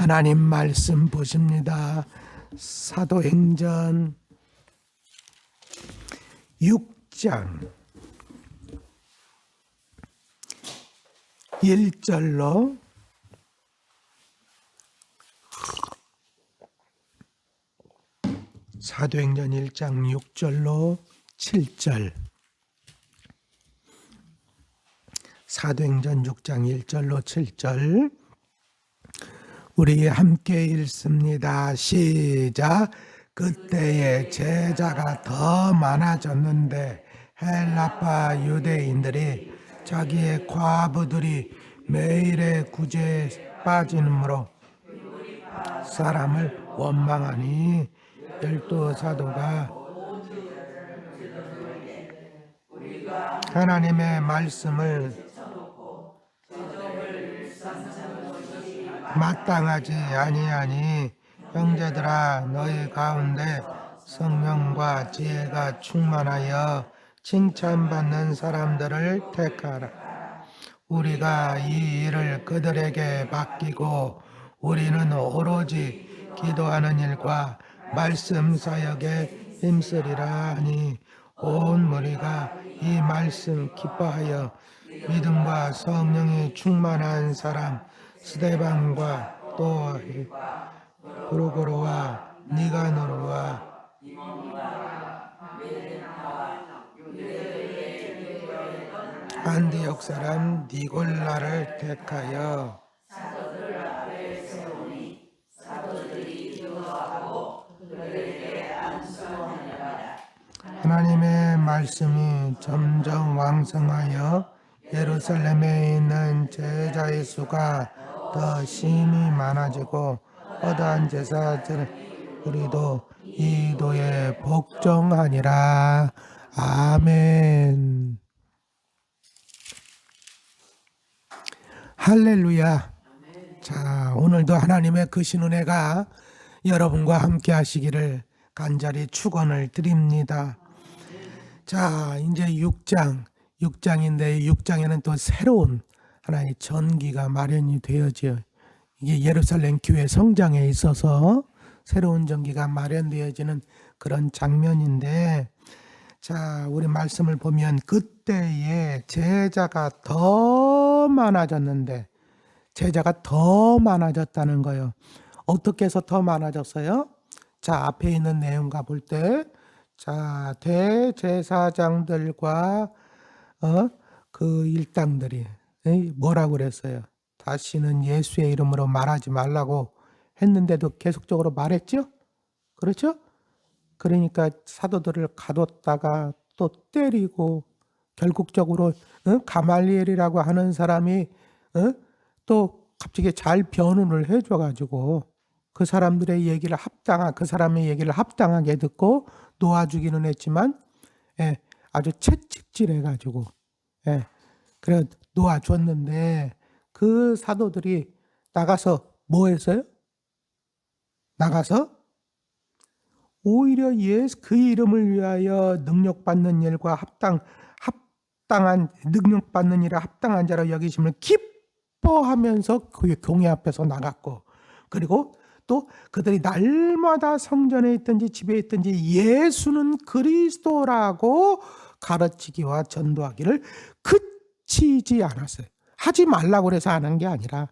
하나님 말씀 보십니다. 사도행전 6장 1절로 사도행전 1장 6절로 7절 사도행전 6장 1절로 7절 우리 함께 읽습니다. 시작. 그때에 제자가 더 많아졌는데 헬라파 유대인들이 자기의 과부들이 매일의 구제에 빠지므로 사람을 원망하니 열두 사도가 하나님의 말씀을 마땅하지 아니하니 형제들아 너희 가운데 성령과 지혜가 충만하여 칭찬받는 사람들을 택하라. 우리가 이 일을 그들에게 맡기고 우리는 오로지 기도하는 일과 말씀 사역에 힘쓰리라 하니 온 무리가 이 말씀 기뻐하여 믿음과 성령이 충만한 사람 스데반과 또 브루고로와 니가노르와 안디옥 사람 니골라를 택하여 사도들 앞에 세우니 사도들이 기도하고 그들에게 안수하니라. 하나님의 말씀이 점점 왕성하여 예루살렘에 있는 제자의 수가 더 심히 많아지고 허다한 제사들 우리도 이도에 복종하니라. 아멘. 할렐루야. 자, 오늘도 하나님의 크신 은혜가 여러분과 함께 하시기를 간절히 축원을 드립니다. 자, 이제 6장인데 6장에는 또 새로운 하나의 전기가 마련이 되어져요. 이게 예루살렘 교회 성장에 있어서 새로운 전기가 마련되어지는 그런 장면인데, 자, 우리 말씀을 보면 그때에 제자가 더 많아졌는데, 제자가 더 많아졌다는 거예요. 어떻게 해서 더 많아졌어요? 자, 앞에 있는 내용과 볼 때, 자, 대제사장들과 그 일당들이 뭐라고 그랬어요? 다시는 예수의 이름으로 말하지 말라고 했는데도 계속적으로 말했죠? 그렇죠? 그러니까 사도들을 가뒀다가 또 때리고 결국적으로 가말리엘이라고 하는 사람이 또 갑자기 잘 변론을 해줘가지고 그 사람들의 얘기를 그 사람의 얘기를 합당하게 듣고 놓아주기는 했지만 아주 채찍질해가지고 그래 놓아줬는데 그 사도들이 나가서 뭐 했어요? 나가서 오히려 그 이름을 위하여 능력받는 일과 합당한 능력받는 일에 합당한 자로 여기심을 기뻐하면서 그 교회 앞에서 나갔고, 그리고 또 그들이 날마다 성전에 있든지 집에 있든지 예수는 그리스도라고 가르치기와 전도하기를 그치지 않았어요. 하지 말라고 해서 안 한 게 아니라,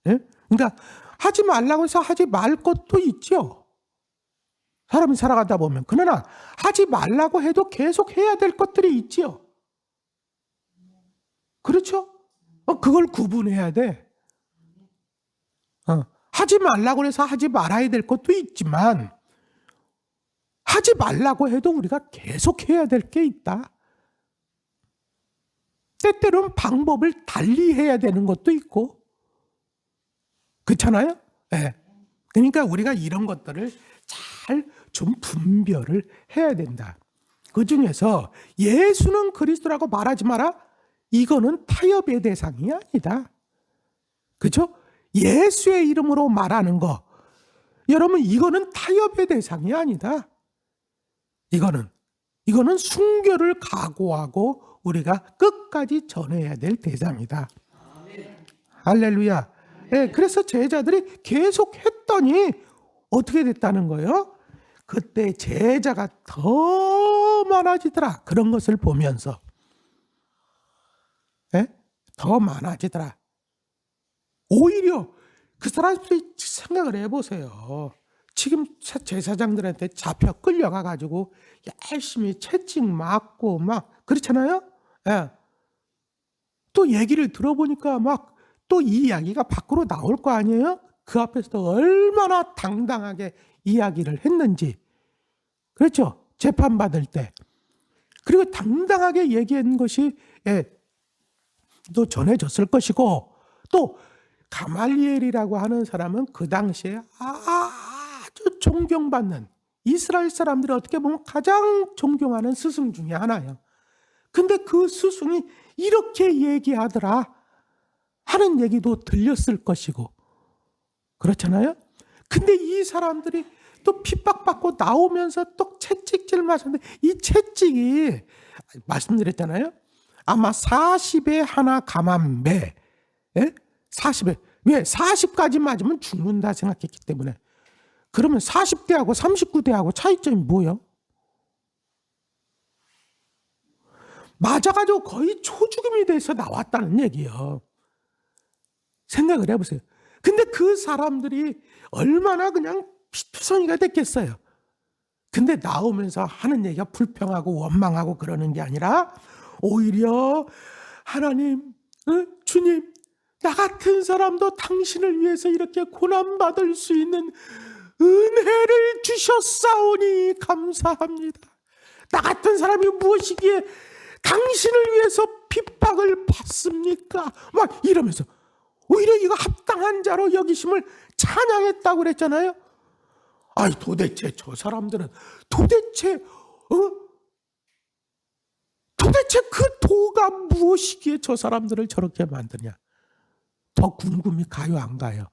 그러니까 하지 말라고 해서 하지 말 것도 있죠. 사람이 살아가다 보면. 그러나 하지 말라고 해도 계속 해야 될 것들이 있지요. 그렇죠? 그걸 구분해야 돼. 하지 말라고 해서 하지 말아야 될 것도 있지만 하지 말라고 해도 우리가 계속 해야 될 게 있다. 때때로는 방법을 달리 해야 되는 것도 있고, 그렇잖아요? 네. 그러니까 우리가 이런 것들을 잘 좀 분별을 해야 된다. 그 중에서 예수는 그리스도라고 말하지 마라. 이거는 타협의 대상이 아니다. 그렇죠? 예수의 이름으로 말하는 거, 여러분, 이거는 타협의 대상이 아니다. 이거는 순교를 각오하고 우리가 끝까지 전해야 될 대상이다. 할렐루야. 예, 그래서 제자들이 계속 했더니 어떻게 됐다는 거예요? 그때 제자가 더 많아지더라. 그런 것을 보면서. 예? 더 많아지더라. 오히려 그 사람들이 생각을 해보세요. 지금 제사장들한테 잡혀 끌려가가지고 열심히 채찍 맞고 막 그렇잖아요. 예. 또 얘기를 들어보니까 막 또 이 이야기가 밖으로 나올 거 아니에요? 그 앞에서 얼마나 당당하게 이야기를 했는지. 그렇죠? 재판받을 때. 그리고 당당하게 얘기한 것이 또 전해졌을 것이고, 또 가말리엘이라고 하는 사람은 그 당시에 아주 존경받는, 이스라엘 사람들이 어떻게 보면 가장 존경하는 스승 중에 하나예요. 근데 그 스승이 이렇게 얘기하더라 하는 얘기도 들렸을 것이고, 그렇잖아요? 근데 이 사람들이 또 핍박받고 나오면서 또 채찍질 맞았는데, 이 채찍이 말씀드렸잖아요. 아마 40에 하나 감한매, 40에, 왜 40까지 맞으면 죽는다 생각했기 때문에. 그러면 40대하고 39대하고 차이점이 뭐예요? 맞아가지고 거의 초죽음이 돼서 나왔다는 얘기예요. 생각을 해보세요. 근데 그 사람들이 얼마나 그냥 피투성이가 됐겠어요. 근데 나오면서 하는 얘기가 불평하고 원망하고 그러는 게 아니라 오히려 하나님, 주님, 나 같은 사람도 당신을 위해서 이렇게 고난받을 수 있는 은혜를 주셨사오니 감사합니다. 나 같은 사람이 무엇이기에 당신을 위해서 핍박을 받습니까? 막 이러면서 오히려 이거 합당한 자로 여기심을 찬양했다고 그랬잖아요. 아니 도대체 저 사람들은 도대체 그 도가 무엇이기에 저 사람들을 저렇게 만드냐. 더 궁금이 가요 안 가요?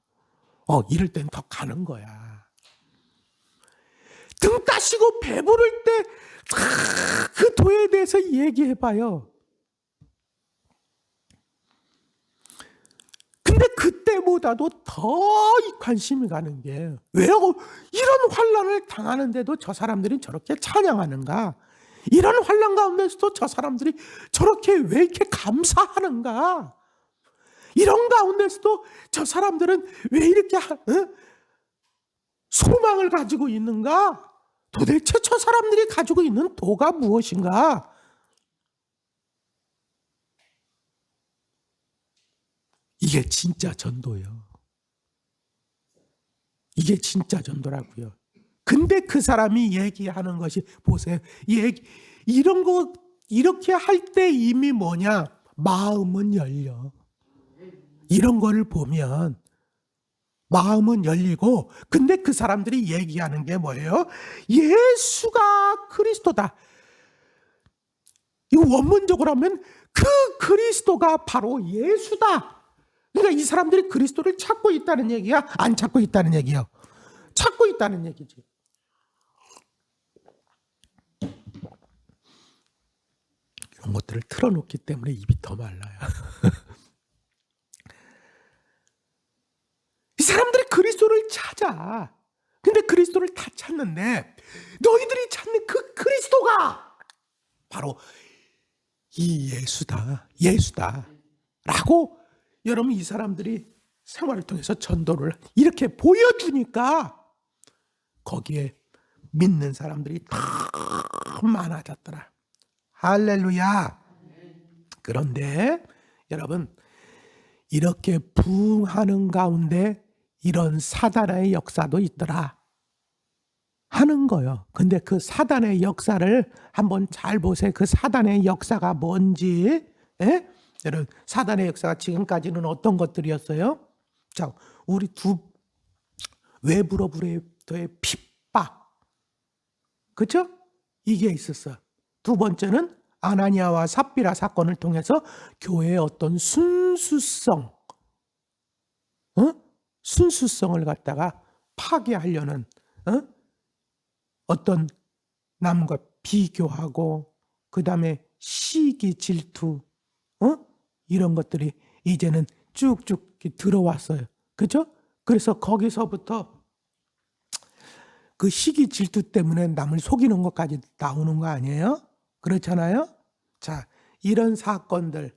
이럴 땐 더 가는 거야. 등 따시고 배부를 때 그 도에 대해서 얘기해봐요. 근데 그때보다도 더 관심이 가는 게 왜 이런 환난을 당하는데도 저 사람들이 저렇게 찬양하는가? 이런 환난 가운데서도 저 사람들이 저렇게 왜 이렇게 감사하는가? 이런 가운데서도 저 사람들은 왜 이렇게 소망을 가지고 있는가? 도대체 저 사람들이 가지고 있는 도가 무엇인가? 이게 진짜 전도예요. 이게 진짜 전도라고요. 근데 그 사람이 얘기하는 것이 보세요. 이런 거 이렇게 할 때 이미 뭐냐? 마음은 열려. 이런 거를 보면 마음은 열리고, 근데 그 사람들이 얘기하는 게 뭐예요? 예수가 그리스도다. 이거 원문적으로 하면 그 그리스도가 바로 예수다. 그러니까 이 사람들이 그리스도를 찾고 있다는 얘기야? 안 찾고 있다는 얘기야? 찾고 있다는 얘기지. 이런 것들을 틀어놓기 때문에 입이 더 말라요. 이 사람들이 그리스도를 찾아. 근데 그리스도를 다 찾는데 너희들이 찾는 그 그리스도가 바로 이 예수다. 예수다. 라고 여러분 이 사람들이 생활을 통해서 전도를 이렇게 보여주니까 거기에 믿는 사람들이 더 많아졌더라. 할렐루야. 그런데 여러분 이렇게 부흥하는 가운데 이런 사단의 역사도 있더라 하는 거예요. 근데 그 사단의 역사를 한번 잘 보세요. 그 사단의 역사가 뭔지. 여러분 사단의 역사가 지금까지는 어떤 것들이었어요? 자, 우리 외부로부터의 핍박, 그렇죠? 이게 있었어. 두 번째는 아나니아와 삽비라 사건을 통해서 교회의 어떤 순수성을 갖다가 파괴하려는 어떤 남과 비교하고 그 다음에 시기 질투 이런 것들이 이제는 쭉쭉 들어왔어요. 그죠? 그래서 거기서부터 그 시기 질투 때문에 남을 속이는 것까지 나오는 거 아니에요? 그렇잖아요? 자, 이런 사건들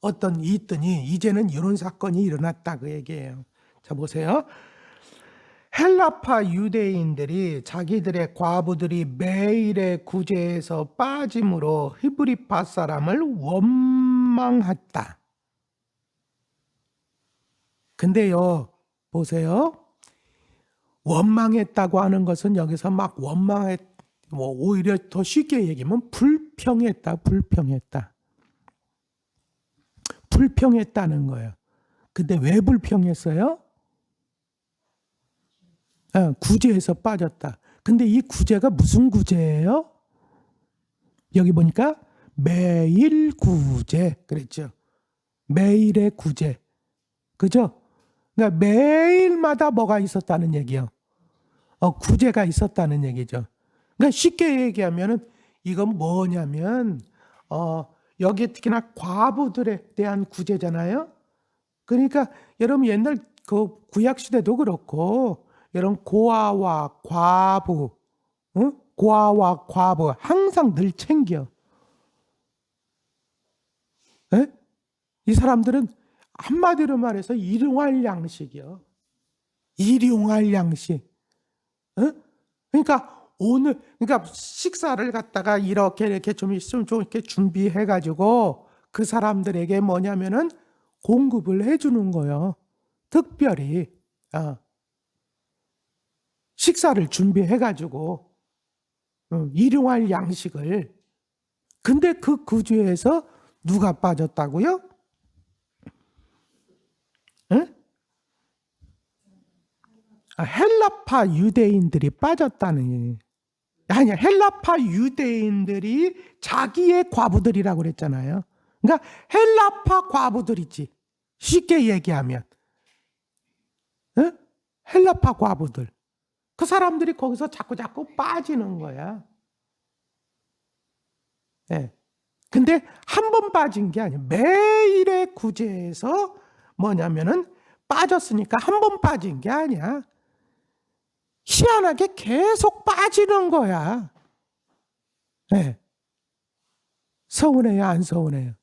어떤 있더니 이제는 이런 사건이 일어났다 그 얘기예요. 자, 보세요. 헬라파 유대인들이 자기들의 과부들이 매일의 구제에서 빠짐으로 히브리파 사람을 원망했다. 근데요, 보세요. 원망했다고 하는 것은 여기서 막 오히려 더 쉽게 얘기하면 불평했다. 불평했다는 거예요. 근데 왜 불평했어요? 구제에서 빠졌다. 근데 이 구제가 무슨 구제예요? 여기 보니까 매일 구제 그랬죠. 매일의 구제. 그죠? 그러니까 매일마다 뭐가 있었다는 얘기요. 구제가 있었다는 얘기죠. 그러니까 쉽게 얘기하면은 이건 뭐냐면 여기 특히나 과부들에 대한 구제잖아요. 그러니까 여러분 옛날 그 구약 시대도 그렇고 여러분 고아와 과부, 고아와 과부 항상 늘 챙겨. 에? 이 사람들은 한마디로 말해서 일용할 양식이요. 일용할 양식. 그러니까 그러니까 식사를 갖다가 이렇게 좀 이렇게 준비해가지고 그 사람들에게 뭐냐면은 공급을 해주는 거예요. 특별히 식사를 준비해가지고 일용할 양식을. 근데 그 구제에서 누가 빠졌다고요? 헬라파 유대인들이 빠졌다는 얘기예요. 아니야, 헬라파 유대인들이 자기의 과부들이라고 그랬잖아요. 그러니까 헬라파 과부들이지. 쉽게 얘기하면 헬라파 과부들. 그 사람들이 거기서 자꾸 빠지는 거야. 네. 근데 한 번 빠진 게 아니야. 매일의 구제에서 뭐냐면은 빠졌으니까 한 번 빠진 게 아니야. 희한하게 계속 빠지는 거야. 네. 서운해요, 안 서운해요?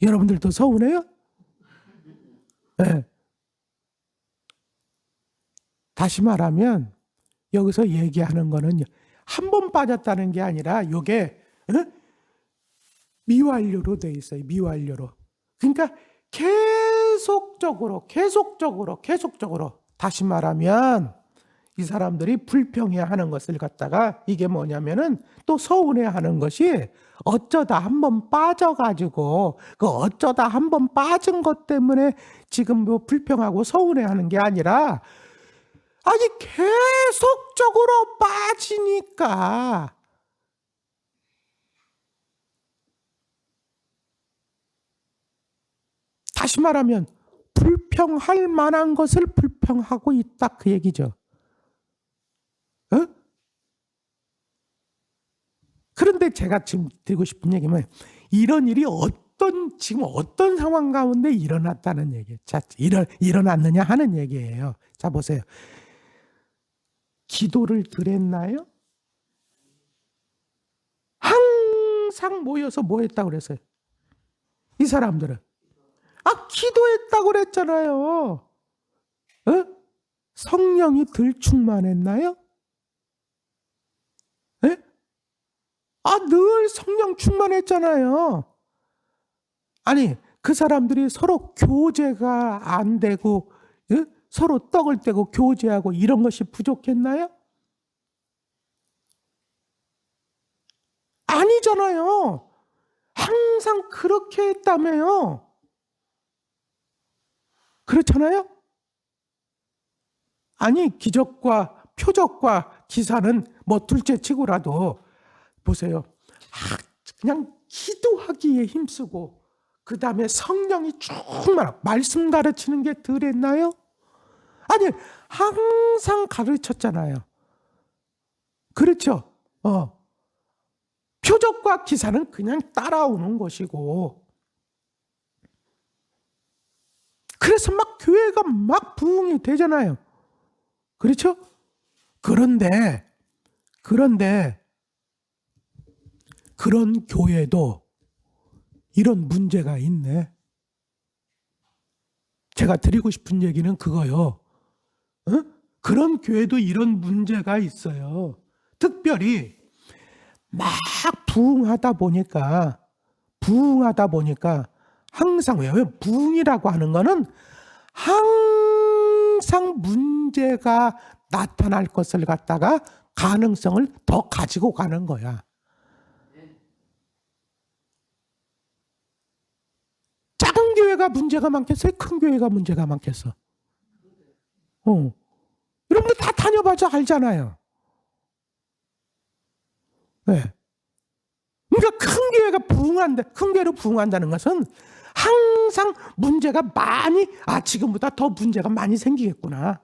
여러분들도 서운해요? 네. 다시 말하면 여기서 얘기하는 거는 한 번 빠졌다는 게 아니라 요게 미완료로 돼 있어요. 미완료로. 그러니까 계속적으로 다시 말하면 이 사람들이 불평해하는 것을 갖다가 이게 뭐냐면은 또 서운해하는 것이 어쩌다 한번 빠져가지고 그 어쩌다 한번 빠진 것 때문에 지금 뭐 불평하고 서운해하는 게 아니라 아니 계속적으로 빠지니까 다시 말하면 불평할 만한 것을 불평하고 있다 그 얘기죠. 그런데 제가 지금 드리고 싶은 얘기는 이런 일이 지금 어떤 상황 가운데 일어났다는 얘기예요. 자, 일어났느냐 하는 얘기예요. 자, 보세요. 기도를 드렸나요? 항상 모여서 뭐 했다고 그랬어요? 이 사람들은. 기도했다고 그랬잖아요. 성령이 덜 충만했나요? 늘 성령 충만했잖아요. 아니, 그 사람들이 서로 교제가 안 되고, 서로 떡을 떼고 교제하고 이런 것이 부족했나요? 아니잖아요. 항상 그렇게 했다며요. 그렇잖아요? 아니, 기적과 표적과 기사는 뭐 둘째 치고라도 보세요. 그냥 기도하기에 힘쓰고 그 다음에 성령이 정말 말씀 가르치는 게 덜 했나요? 아니, 항상 가르쳤잖아요. 그렇죠? 표적과 기사는 그냥 따라오는 것이고 그래서 막 교회가 막 부흥이 되잖아요. 그렇죠? 그런데 그런 교회도 이런 문제가 있네. 제가 드리고 싶은 얘기는 그거요. 그런 교회도 이런 문제가 있어요. 특별히 막 부흥하다 보니까 항상 왜 부흥이라고 하는 거는 항상 문제가 나타날 것을 갖다가 가능성을 더 가지고 가는 거야. 작은 교회가 문제가 많겠어요? 큰 교회가 문제가 많겠어? 여러분들 다 다녀봐서 알잖아요. 네. 그러니까 큰 교회로 부흥한다는 것은 항상 문제가 지금보다 더 문제가 많이 생기겠구나.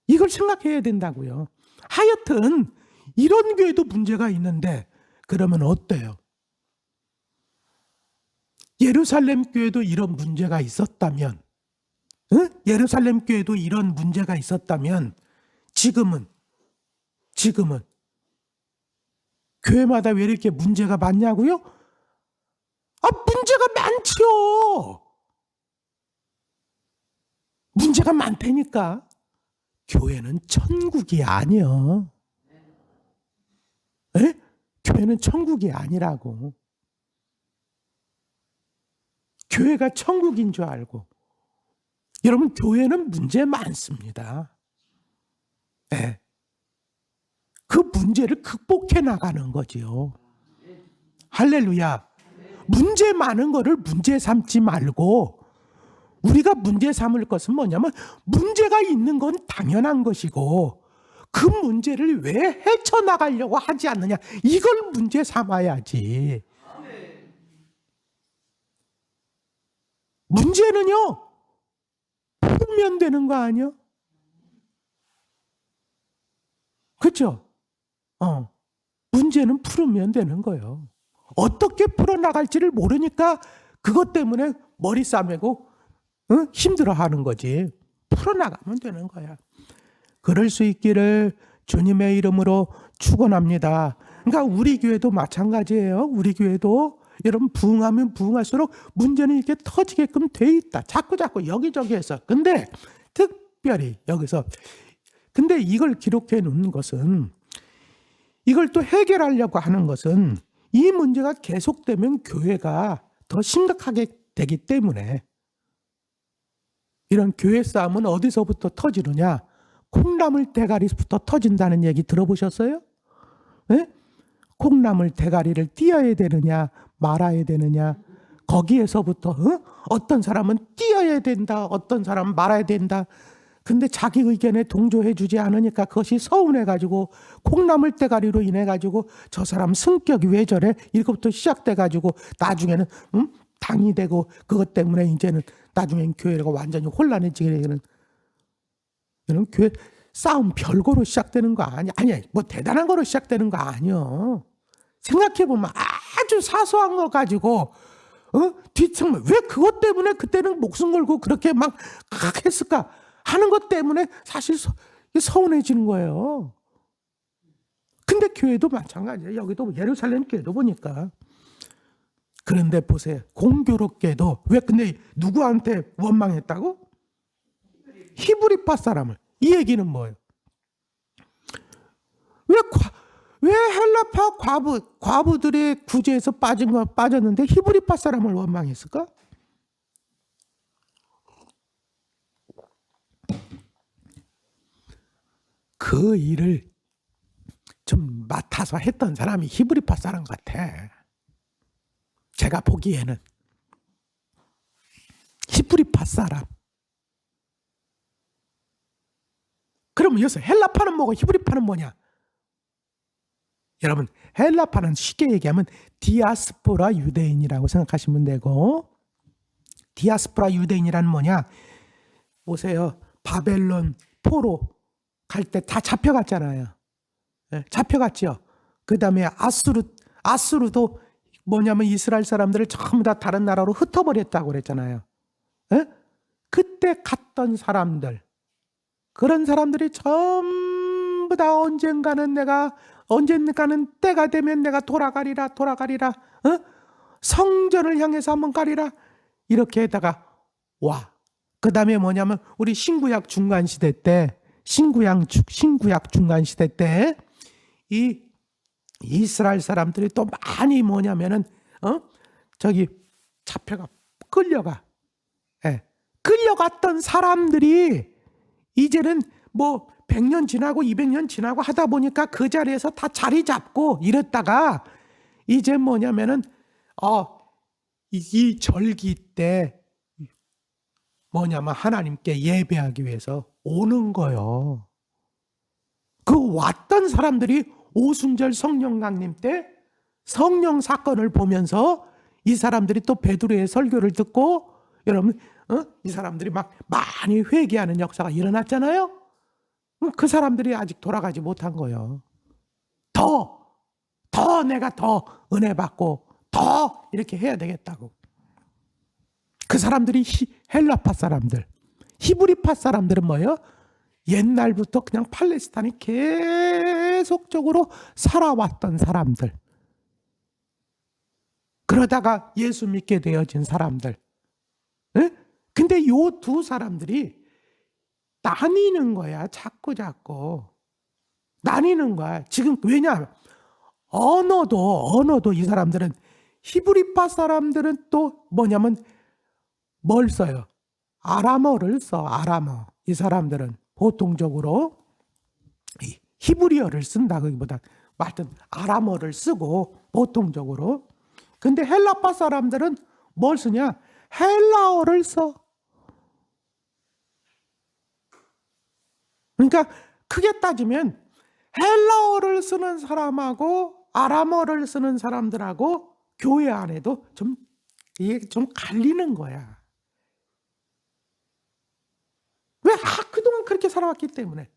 이걸 생각해야 된다고요. 하여튼 이런 교회도 문제가 있는데 그러면 어때요? 예루살렘 교회도 이런 문제가 있었다면, 예루살렘 교회도 이런 문제가 있었다면 지금은 교회마다 왜 이렇게 문제가 많냐고요? 문제가 많지요. 문제가 많다니까. 교회는 천국이 아니요. 교회는 천국이 아니라고. 교회가 천국인 줄 알고. 여러분, 교회는 문제 많습니다. 네. 그 문제를 극복해 나가는 거지요. 할렐루야. 문제 많은 거를 문제 삼지 말고 우리가 문제 삼을 것은 뭐냐면 문제가 있는 건 당연한 것이고 그 문제를 왜 헤쳐나가려고 하지 않느냐, 이걸 문제 삼아야지. 문제는요 풀면 되는 거 아니야? 그렇죠? 문제는 풀으면 되는 거예요. 어떻게 풀어나갈지를 모르니까 그것 때문에 머리 싸매고 힘들어하는 거지. 풀어나가면 되는 거야. 그럴 수 있기를 주님의 이름으로 축원합니다. 그러니까 우리 교회도 마찬가지예요. 우리 교회도 여러분 부흥하면 부흥할수록 문제는 이렇게 터지게끔 돼 있다. 자꾸 여기저기에서. 근데 특별히 여기서 근데 이걸 기록해 놓는 것은, 이걸 또 해결하려고 하는 것은 이 문제가 계속되면 교회가 더 심각하게 되기 때문에, 이런 교회 싸움은 어디서부터 터지느냐? 콩나물 대가리부터 터진다는 얘기 들어보셨어요? 네? 콩나물 대가리를 띄어야 되느냐 말아야 되느냐, 거기에서부터 어떤 사람은 띄어야 된다, 어떤 사람은 말아야 된다. 근데 자기 의견에 동조해 주지 않으니까 그것이 서운해가지고 콩나물 대가리로 인해가지고 저 사람 성격이 왜 저래? 이것부터 시작돼가지고 나중에는 당이 되고, 그것 때문에 이제는 나중엔 교회가 완전히 혼란해지게 되는, 이런 교회 싸움 별거로 시작되는 거 아니야. 뭐 대단한 거로 시작되는 거 아니야. 생각해보면 아주 사소한 거 가지고 뒤창문 왜 그것 때문에 그때는 목숨 걸고 그렇게 막 했을까 하는 것 때문에 사실 서운해지는 거예요. 근데 교회도 마찬가지예요. 여기도 예루살렘 교회도 보니까. 그런데 보세요. 공교롭게도 왜 근데 누구한테 원망했다고? 히브리파 사람을. 이 얘기는 뭐예요? 왜 헬라파 과부들의 구제에서 빠졌는데 히브리파 사람을 원망했을까? 그 일을 좀 맡아서 했던 사람이 히브리파 사람 같아. 제가 보기에는 히브리파 사람. 그러면 여기서 헬라파는 뭐고 히브리파는 뭐냐? 여러분, 헬라파는 쉽게 얘기하면 디아스포라 유대인이라고 생각하시면 되고, 디아스포라 유대인이란 뭐냐? 보세요. 바벨론 포로 갈 때 다 잡혀갔잖아요. 네, 잡혀갔죠. 그 다음에 아수르도 뭐냐면 이스라엘 사람들을 전부 다 다른 나라로 흩어버렸다고 그랬잖아요. 네? 그때 갔던 사람들, 그런 사람들이 전부 다 언젠가는 때가 되면 내가 돌아가리라. 성전을 향해서 한번 가리라. 이렇게 해다가 와. 그 다음에 뭐냐면 우리 신구약 중간 시대 때, 신구약 중간 시대 때 이 이스라엘 사람들이 또 많이 뭐냐면은 잡혀가 끌려가. 예. 끌려갔던 사람들이 이제는 뭐 100년 지나고 200년 지나고 하다 보니까 그 자리에서 다 자리 잡고 이랬다가 이제 뭐냐면은 이 절기 때 뭐냐면 하나님께 예배하기 위해서 오는 거요. 그 왔던 사람들이 오순절 성령 강림 때 성령 사건을 보면서 이 사람들이 또 베드로의 설교를 듣고 여러분 이 사람들이 막 많이 회개하는 역사가 일어났잖아요. 그 사람들이 아직 돌아가지 못한 거예요. 더 내가 더 은혜 받고 더 이렇게 해야 되겠다고. 그 사람들이 헬라파 사람들, 히브리파 사람들은 뭐예요? 옛날부터 그냥 팔레스타인이 계속적으로 살아왔던 사람들. 그러다가 예수 믿게 되어진 사람들. 에? 근데 요 두 사람들이 나뉘는 거야. 자꾸 나뉘는 거야. 지금 왜냐? 언어도 이 사람들은, 히브리파 사람들은 또 뭐냐면 뭘 써요? 아람어를 써. 아람어. 이 사람들은 보통적으로 히브리어를 쓴다. 거기보다 하여튼 아람어를 쓰고 보통적으로. 근데 헬라파 사람들은 뭘 쓰냐? 헬라어를 써. 그러니까 크게 따지면 헬라어를 쓰는 사람하고 아람어를 쓰는 사람들하고 교회 안에도 이게 좀 갈리는 거야. 왜? 그동안 그렇게 살아왔기 때문에.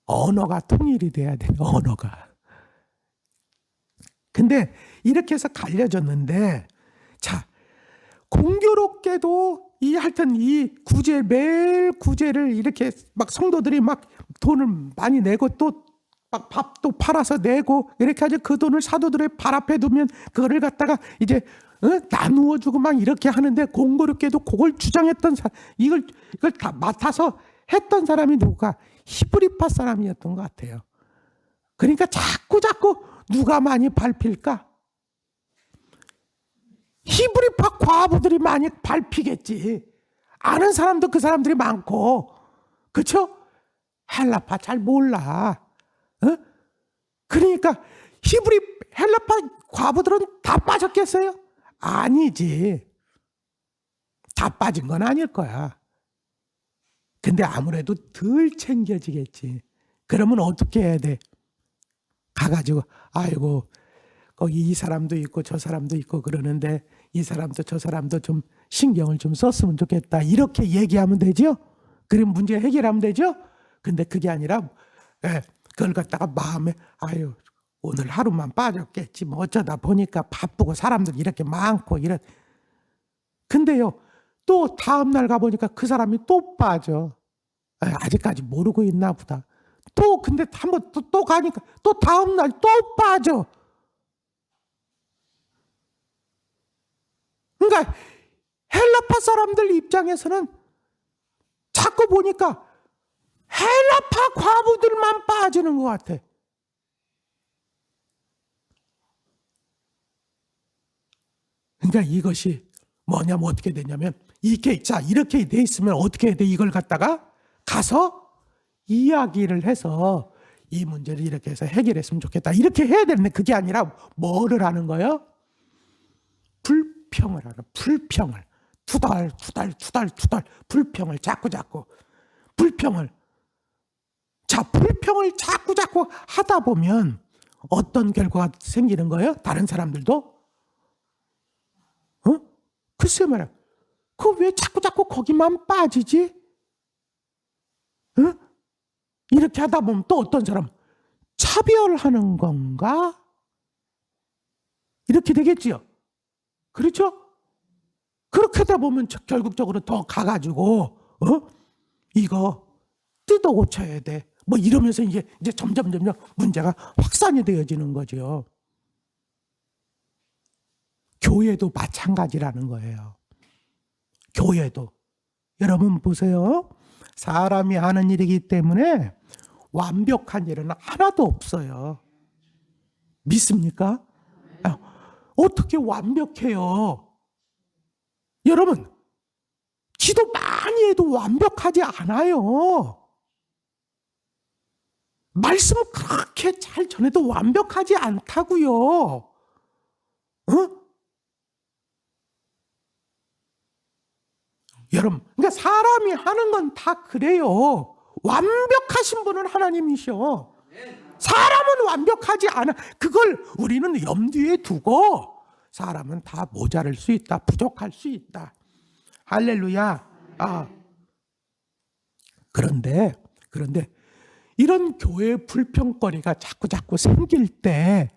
언어가 통일이 돼야 돼. 언어가. 근데 이렇게 해서 갈려졌는데, 자, 공교롭게도 하여튼 이 구제, 매일 구제를 이렇게 막 성도들이 막 돈을 많이 내고 또 막 밥도 팔아서 내고 이렇게 하지, 그 돈을 사도들의 발 앞에 두면 그거를 갖다가 이제 나누어 주고 막 이렇게 하는데, 공교롭게도 그걸 주장했던 이걸 다 맡아서 했던 사람이 누가? 히브리파 사람이었던 것 같아요. 그러니까 자꾸 누가 많이 밟힐까? 히브리파 과부들이 많이 밟히겠지. 아는 사람도 그 사람들이 많고, 그렇죠? 헬라파 잘 몰라. 그러니까 헬라파 과부들은 다 빠졌겠어요? 아니지. 다 빠진 건 아닐 거야. 근데 아무래도 덜 챙겨지겠지. 그러면 어떻게 해야 돼? 가가지고 아이고 거기 이 사람도 있고 저 사람도 있고 그러는데 이 사람도 저 사람도 좀 신경을 좀 썼으면 좋겠다. 이렇게 얘기하면 되죠? 그럼 문제 해결하면 되죠? 근데 그게 아니라 그걸 갖다가 마음에 아유 오늘 하루만 빠졌겠지 뭐 어쩌다 보니까 바쁘고 사람들 이렇게 많고 근데요 또 다음날 가보니까 그 사람이 또 빠져. 아직까지 모르고 있나 보다. 또 근데 한번 또 가니까 또 다음날 또 빠져. 그러니까 헬라파 사람들 입장에서는 자꾸 보니까 헬라파 과부들만 빠지는 것 같아. 그러니까 이것이 뭐냐면 어떻게 되냐면 이렇게 돼 있으면 어떻게 해야 돼? 이걸 갖다가 가서 이야기를 해서 이 문제를 이렇게 해서 해결했으면 좋겠다. 이렇게 해야 되는데 그게 아니라 뭐를 하는 거예요? 불평을 하는, 불평을. 투덜 불평을 자꾸 불평을. 자, 불평을 자꾸 하다 보면 어떤 결과가 생기는 거예요? 다른 사람들도? 글쎄 말이야. 그 왜 자꾸 거기만 빠지지? 이렇게 하다 보면 또 어떤 사람 차별하는 건가? 이렇게 되겠지요. 그렇죠? 그렇게 하다 보면 결국적으로 더 가가지고 이거 뜯어 고쳐야 돼. 뭐 이러면서 이제 점점 문제가 확산이 되어지는 거죠. 교회도 마찬가지라는 거예요. 교회도. 여러분 보세요. 사람이 하는 일이기 때문에 완벽한 일은 하나도 없어요. 믿습니까? 어떻게 완벽해요? 여러분, 기도 많이 해도 완벽하지 않아요. 말씀 그렇게 잘 전해도 완벽하지 않다고요. 여러분, 그러니까 사람이 하는 건 다 그래요. 완벽하신 분은 하나님이셔. 사람은 완벽하지 않아. 그걸 우리는 염두에 두고 사람은 다 모자랄 수 있다. 부족할 수 있다. 할렐루야. 그런데 이런 교회 불평거리가 자꾸 생길 때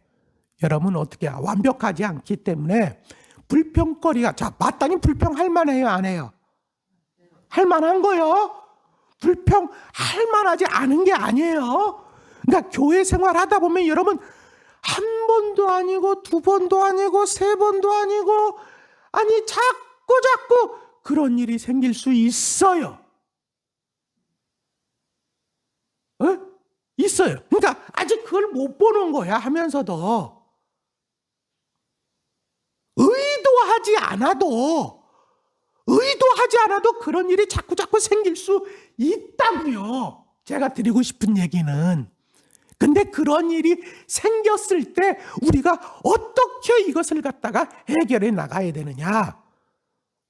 여러분 어떻게 해요? 완벽하지 않기 때문에 불평거리가 마땅히 불평할 만해요, 안 해요? 할 만한 거요. 불평할 만하지 않은 게 아니에요. 그러니까 교회 생활하다 보면 여러분 한 번도 아니고 두 번도 아니고 세 번도 아니고 아니 자꾸 그런 일이 생길 수 있어요. 있어요. 그러니까 아직 그걸 못 보는 거야 하면서도 의도하지 않아도 그런 일이 자꾸 생길 수 있다고요. 제가 드리고 싶은 얘기는. 근데 그런 일이 생겼을 때 우리가 어떻게 이것을 갖다가 해결해 나가야 되느냐?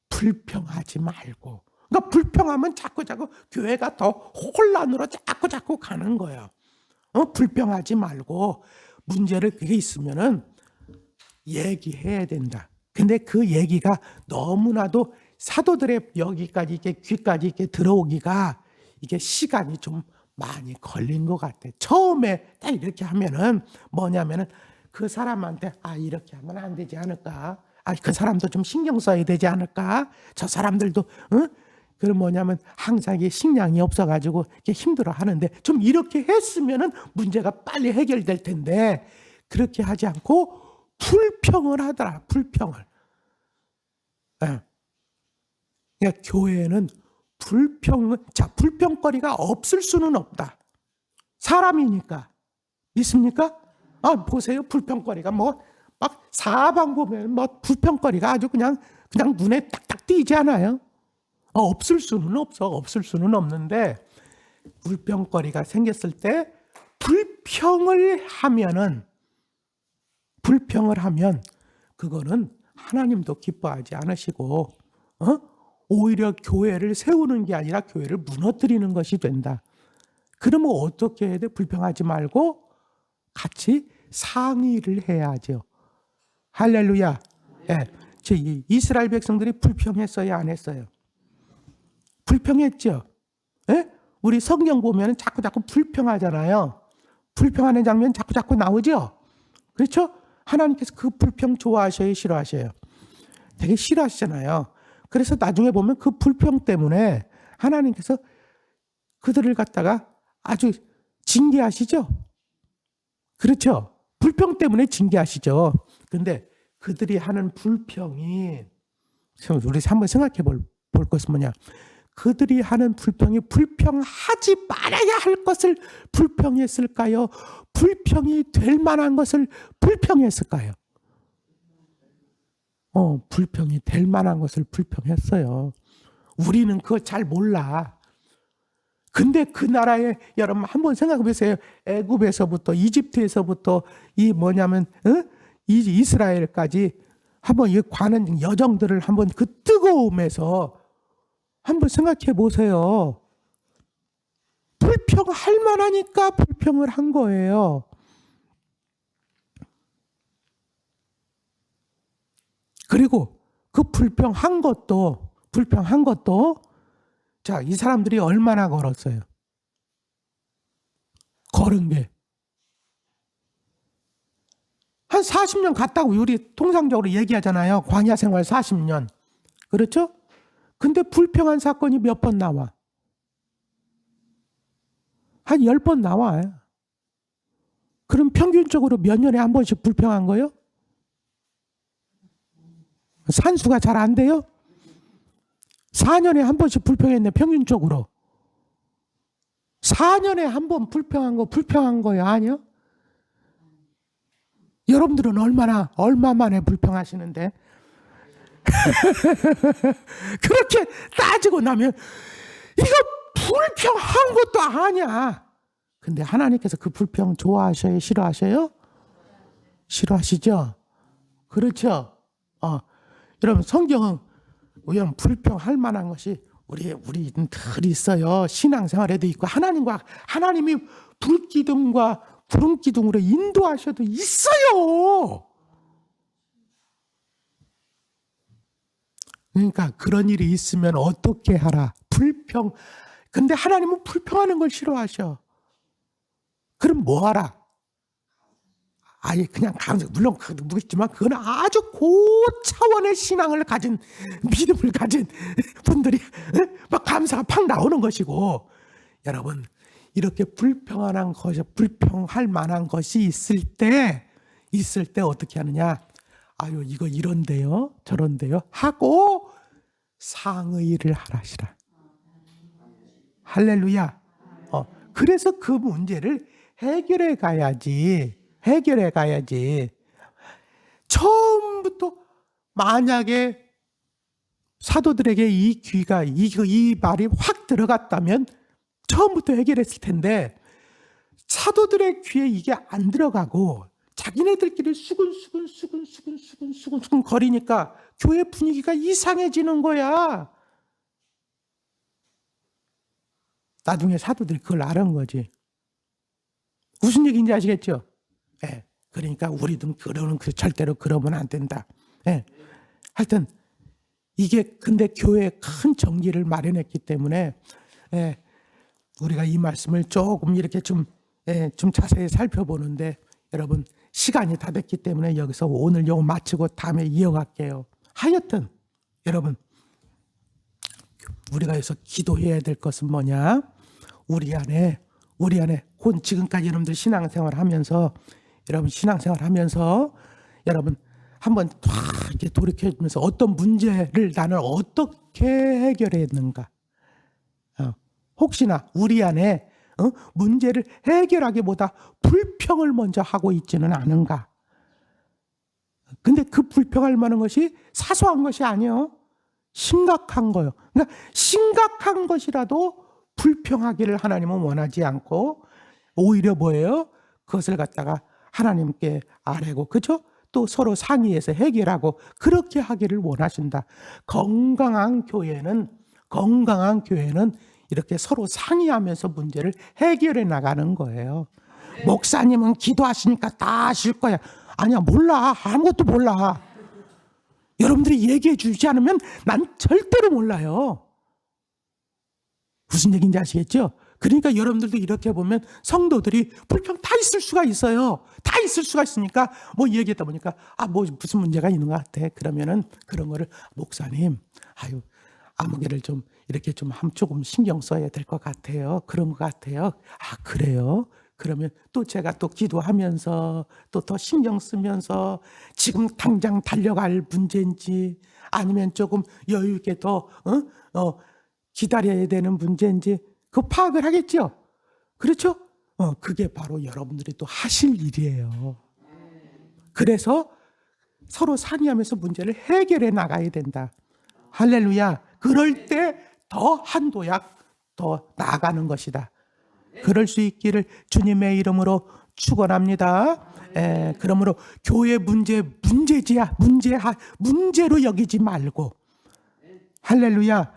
불평하지 말고. 그러니까 불평하면 자꾸 교회가 더 혼란으로 자꾸 가는 거예요. 불평하지 말고 문제를 그게 있으면은 얘기해야 된다. 근데 그 얘기가 너무나도 사도들의 여기까지 귀까지 들어오기가 이게 시간이 좀 많이 걸린 것 같아. 처음에 딱 이렇게 하면은 뭐냐면은 그 사람한테 이렇게 하면 안 되지 않을까? 그 사람도 좀 신경 써야 되지 않을까? 저 사람들도 그럼 뭐냐면 항상 이게 식량이 없어가지고 이렇게 힘들어 하는데 좀 이렇게 했으면은 문제가 빨리 해결될 텐데 그렇게 하지 않고 불평을 하더라. 불평을. 그러니까 교회는 불평거리가 없을 수는 없다. 사람이니까. 믿습니까? 보세요. 불평거리가 막 사방 보면 불평거리가 아주 그냥 눈에 딱딱 띄지 않아요? 없을 수는 없어. 없을 수는 없는데 불평거리가 생겼을 때 불평을 하면 그거는 하나님도 기뻐하지 않으시고 오히려 교회를 세우는 게 아니라 교회를 무너뜨리는 것이 된다. 그러면 어떻게 해야 돼? 불평하지 말고 같이 상의를 해야죠. 할렐루야. 이스라엘 백성들이 불평했어요, 안 했어요? 불평했죠. 우리 성경 보면 자꾸 불평하잖아요. 불평하는 장면 자꾸 나오죠. 그렇죠? 하나님께서 그 불평 좋아하셔요, 싫어하셔요? 되게 싫어하시잖아요. 그래서 나중에 보면 그 불평 때문에 하나님께서 그들을 갖다가 아주 징계하시죠. 그렇죠? 불평 때문에 징계하시죠. 근데 그들이 하는 불평이 우리 한번 생각해 볼 것은 뭐냐? 그들이 하는 불평이 불평하지 말아야 할 것을 불평했을까요? 불평이 될 만한 것을 불평했을까요? 불평이 될 만한 것을 불평했어요. 우리는 그거 잘 몰라. 근데 그 나라에 여러분 한번 생각해 보세요. 애굽에서부터 이집트에서부터 이 이스라엘까지 한번 이 관한 여정들을 한번 그 뜨거움에서 한번 생각해 보세요. 불평할 만하니까 불평을 한 거예요. 그리고 그 불평한 것도 이 사람들이 얼마나 걸었어요? 걸은 게 한 40년 갔다고 우리 통상적으로 얘기하잖아요. 광야 생활 40년. 그렇죠? 근데 불평한 사건이 몇 번 나와? 한 10번 나와요. 그럼 평균적으로 몇 년에 한 번씩 불평한 거예요? 산수가 잘 안 돼요? 4년에 한 번씩 불평했네, 평균적으로. 4년에 한 번 불평한 거예요? 아니요? 여러분들은 얼마 만에 불평하시는데? 그렇게 따지고 나면 이거 불평한 것도 아니야. 근데 하나님께서 그 불평 좋아하셔요? 싫어하셔요? 싫어하시죠? 그렇죠? 여러분 성경은 우연 불평할 만한 것이 우리는 늘 있어요. 신앙생활에도 있고 하나님이 불기둥과 구름기둥으로 인도하셔도 있어요. 그러니까 그런 일이 있으면 어떻게 하라? 근데 하나님은 불평하는 걸 싫어하셔. 그럼 뭐 하라? 아니 그냥 물론 그렇지만 그건 아주 고차원의 신앙을 가진 믿음을 가진 분들이 막 감사가 팍 나오는 것이고, 여러분 이렇게 불평할 만한 것이 있을 때 어떻게 하느냐? 아유 이거 이런데요 저런데요 하고 상의를 하라시라. 할렐루야. 그래서 그 문제를 해결해 가야지. 처음부터 만약에 사도들에게 이 말이 확 들어갔다면 처음부터 해결했을 텐데, 사도들의 귀에 이게 안 들어가고 자기네들끼리 수근수근 거리니까 교회 분위기가 이상해지는 거야. 나중에 사도들이 그걸 알은 거지. 무슨 얘기인지 아시겠죠? 예. 그러니까 우리도 절대로 그러면 안 된다. 예. 하여튼 이게 근데 교회에 큰 정기를 마련했기 때문에 우리가 이 말씀을 조금 이렇게 좀 자세히 살펴보는데, 여러분 시간이 다 됐기 때문에 여기서 오늘 요거 마치고 다음에 이어갈게요. 하여튼 여러분 우리가 여기서 기도해야 될 것은 뭐냐? 우리 안에 지금까지 여러분들 신앙생활 하면서 여러분 한번 다 이렇게 돌이켜 주면서 어떤 문제를 나는 어떻게 해결했는가? 혹시나 우리 안에 문제를 해결하기보다 불평을 먼저 하고 있지는 않은가? 근데 그 불평할 만한 것이 사소한 것이 아니에요. 심각한 거예요. 그러니까 심각한 것이라도 불평하기를 하나님은 원하지 않고 오히려 뭐예요? 그것을 갖다가 하나님께 아뢰고, 그렇죠? 또 서로 상의해서 해결하고 그렇게 하기를 원하신다. 건강한 교회는 이렇게 서로 상의하면서 문제를 해결해 나가는 거예요. 목사님은 기도하시니까 다 아실 거야. 아니야, 몰라. 아무것도 몰라. 여러분들이 얘기해 주지 않으면 난 절대로 몰라요. 무슨 얘기인지 아시겠죠? 그러니까 여러분들도 이렇게 보면 성도들이 불평 다 있을 수가 있어요. 다 있을 수가 있으니까 뭐 얘기하다 보니까 무슨 문제가 있는 것 같아. 그러면은 그런 거를 목사님, 아무개를 좀 이렇게 좀 조금 신경 써야 될 것 같아요. 그런 것 같아요. 그래요? 그러면 또 제가 또 기도하면서 또 더 신경 쓰면서 지금 당장 달려갈 문제인지 아니면 조금 여유 있게 더 기다려야 되는 문제인지 그 파악을 하겠죠. 그렇죠? 그게 바로 여러분들이 또 하실 일이에요. 그래서 서로 상의하면서 문제를 해결해 나가야 된다. 할렐루야. 그럴 때 더 한도약 더 나아가는 것이다. 그럴 수 있기를 주님의 이름으로 축원합니다. 그러므로 교회 문제로 여기지 말고, 할렐루야.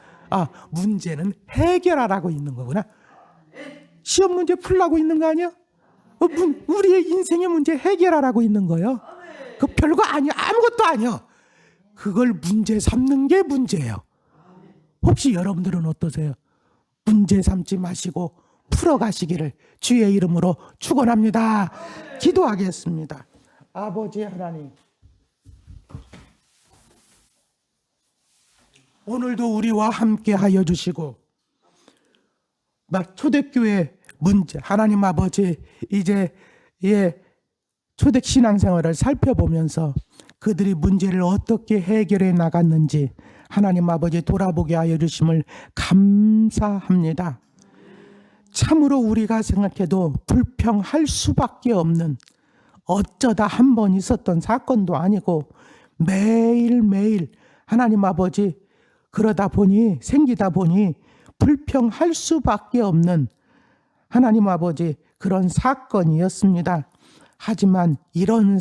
문제는 해결하라고 있는 거구나. 시험 문제 풀라고 있는 거 아니야? 우리의 인생의 문제 해결하라고 있는 거예요. 그 별거 아니야. 아무것도 아니야. 그걸 문제 삼는 게 문제예요. 혹시 여러분들은 어떠세요? 문제 삼지 마시고 풀어가시기를 주의 이름으로 축원합니다. 기도하겠습니다. 아버지 하나님, 오늘도 우리와 함께 하여 주시고 초대교회 문제 하나님 아버지 이제 초대 신앙생활을 살펴보면서 그들이 문제를 어떻게 해결해 나갔는지 하나님 아버지 돌아보게 하여 주심을 감사합니다. 참으로 우리가 생각해도 불평할 수밖에 없는 어쩌다 한 번 있었던 사건도 아니고 매일매일 하나님 아버지 그러다 보니 생기다 보니 불평할 수밖에 없는 하나님 아버지 그런 사건이었습니다. 하지만 이런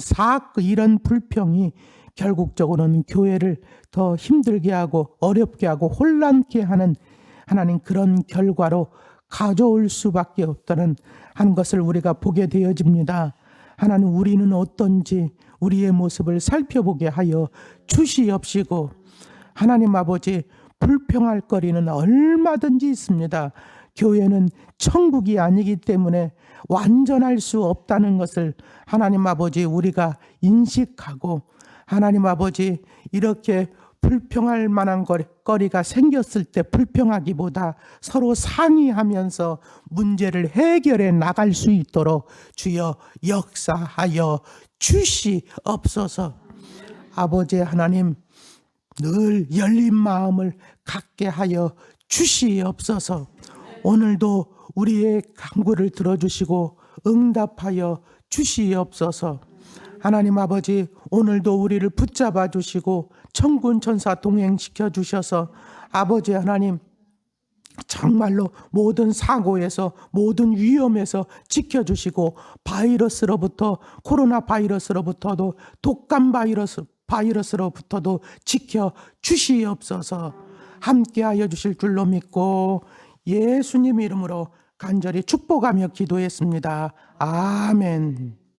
불평이 결국적으로는 교회를 더 힘들게 하고 어렵게 하고 혼란케 하는 하나님 그런 결과로 가져올 수밖에 없다는 하는 것을 우리가 보게 되어집니다. 하나님 우리는 어떤지 우리의 모습을 살펴보게 하여 주시옵시고 하나님 아버지 불평할 거리는 얼마든지 있습니다. 교회는 천국이 아니기 때문에 완전할 수 없다는 것을 하나님 아버지 우리가 인식하고 하나님 아버지 이렇게 불평할 만한 거리가 생겼을 때 불평하기보다 서로 상의하면서 문제를 해결해 나갈 수 있도록 주여 역사하여 주시옵소서. 아버지 하나님 늘 열린 마음을 갖게 하여 주시옵소서. 오늘도 우리의 간구를 들어주시고 응답하여 주시옵소서. 하나님 아버지 오늘도 우리를 붙잡아 주시고 천군 천사 동행시켜 주셔서 아버지 하나님 정말로 모든 사고에서 모든 위험에서 지켜주시고 바이러스로부터 코로나 바이러스로부터도 독감 바이러스로부터도 지켜 주시옵소서. 함께하여 주실 줄로 믿고 예수님 이름으로 간절히 축복하며 기도했습니다. 아멘.